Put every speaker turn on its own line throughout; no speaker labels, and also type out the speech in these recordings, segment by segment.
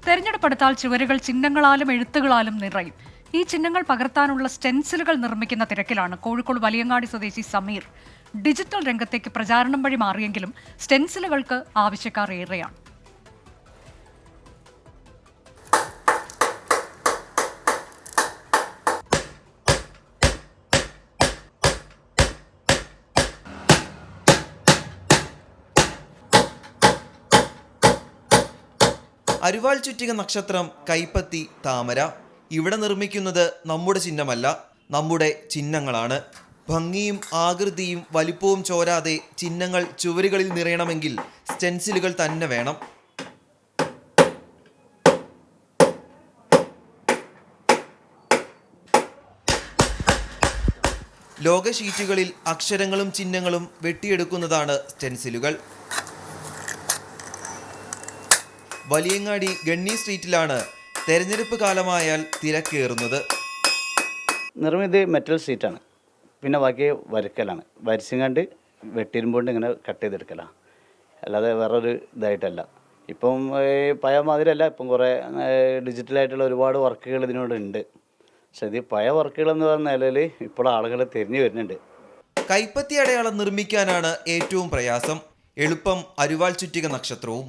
തെരഞ്ഞെടുപ്പെടുത്താൽ ചുവരുകൾ ചിഹ്നങ്ങളാലും എഴുത്തുകളാലും നിറയും. ഈ ചിഹ്നങ്ങൾ പകർത്താനുള്ള സ്റ്റെൻസിലുകൾ നിർമ്മിക്കുന്ന തിരക്കിലാണ് കോഴിക്കോട് വലിയങ്ങാടി സ്വദേശി സമീർ. ഡിജിറ്റൽ രംഗത്തേക്ക് പ്രചാരണം വഴി മാറിയെങ്കിലും സ്റ്റെൻസിലുകൾക്ക് ആവശ്യക്കാർ ഏറെയാണ്.
അരിവാൾ ചുറ്റിക നക്ഷത്രം, കൈപ്പത്തി, താമര. ഇവിടെ നിർമ്മിക്കുന്നത് നമ്മുടെ ചിഹ്നമല്ല, നമ്മുടെ ചിഹ്നങ്ങളാണ്. ഭംഗിയും ആകൃതിയും വലിപ്പവും ചോരാതെ ചിഹ്നങ്ങൾ ചുവരുകളിൽ നിറയണമെങ്കിൽ സ്റ്റെൻസിലുകൾ തന്നെ വേണം. ലോക ഷീറ്റുകളിൽ അക്ഷരങ്ങളും ചിഹ്നങ്ങളും വെട്ടിയെടുക്കുന്നതാണ് സ്റ്റെൻസിലുകൾ. വലിയങ്ങാടി ഗണ്ണി സ്ട്രീറ്റിലാണ് തെരഞ്ഞെടുപ്പ് കാലമായാൽ തിരക്കേറുന്നത്.
നിർമ്മിതി മെറ്റൽ ഷീറ്റാണ്, പിന്നെ ബാക്കി വരക്കലാണ്. വരച്ചിങ്ങാണ്ട് വെട്ടിരുമ്പോണ്ട് ഇങ്ങനെ കട്ട് ചെയ്തെടുക്കലാണ്, അല്ലാതെ വേറൊരു ഇതായിട്ടല്ല. ഇപ്പം പഴയ മാതിരിയല്ല, ഇപ്പം കുറേ ഡിജിറ്റലായിട്ടുള്ള ഒരുപാട് വർക്കുകൾ ഇതിനോടുണ്ട്. പക്ഷെ ഇത് പഴയ വർക്കുകളെന്ന് പറഞ്ഞ നിലയിൽ ഇപ്പോൾ ആളുകൾ തിരിഞ്ഞു വരുന്നുണ്ട്.
കൈപ്പത്തി അടയാളം നിർമ്മിക്കാനാണ് ഏറ്റവും പ്രയാസം. എളുപ്പം അരിവാൾ ചുറ്റിക നക്ഷത്രവും.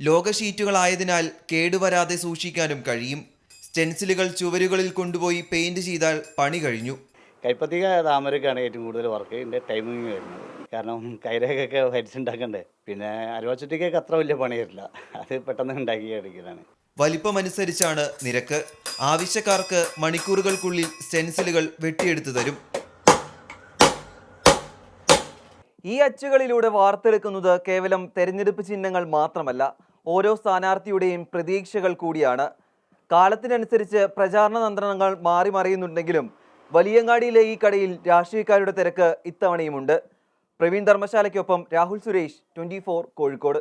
ലോക ഷീറ്റുകളായതിനാൽ കേടുവരാതെ സൂക്ഷിക്കാനും കഴിയും. സ്റ്റെൻസിലുകൾ ചുവരുകളിൽ കൊണ്ടുപോയി പെയിന്റ് ചെയ്താൽ പണി കഴിഞ്ഞു.
കൈപ്പത്തിക താമരക്കാണ് ഏറ്റവും കൂടുതൽ വർക്ക് ഇതിൻ്റെ ടൈമിങ് വരുന്നത്. കാരണം കൈരേഖയൊക്കെ വരച്ചുണ്ടാക്കണ്ടേ. പിന്നെ അരിവാൾ ചുറ്റിക്കൊക്കെ അത്ര വലിയ പണി വരില്ല, അത് പെട്ടെന്ന് ഉണ്ടാക്കി എടുക്കലാണ്.
വലിപ്പമനുസരിച്ചാണ് നിരക്ക്. ആവശ്യക്കാർക്ക് മണിക്കൂറുകൾക്കുള്ളിൽ സ്റ്റെൻസിലുകൾ വെട്ടിയെടുത്തു തരും. ഈ അച്ചുകളിലൂടെ വാർത്തെടുക്കുന്നത് കേവലം തെരഞ്ഞെടുപ്പ് ചിഹ്നങ്ങൾ മാത്രമല്ല, ഓരോ സ്ഥാനാർത്ഥിയുടെയും പ്രതീക്ഷകൾ കൂടിയാണ്. കാലത്തിനനുസരിച്ച് പ്രചാരണ തന്ത്രങ്ങൾ മാറി മറിയുന്നുണ്ടെങ്കിലും വലിയങ്ങാടിയിലെ ഈ കടയിൽ രാഷ്ട്രീയക്കാരുടെ തിരക്ക് ഇത്തവണയുമുണ്ട്. പ്രവീൺ ധർമ്മശാലയ്ക്കൊപ്പം രാഹുൽ സുരേഷ്, 24 കോഴിക്കോട്.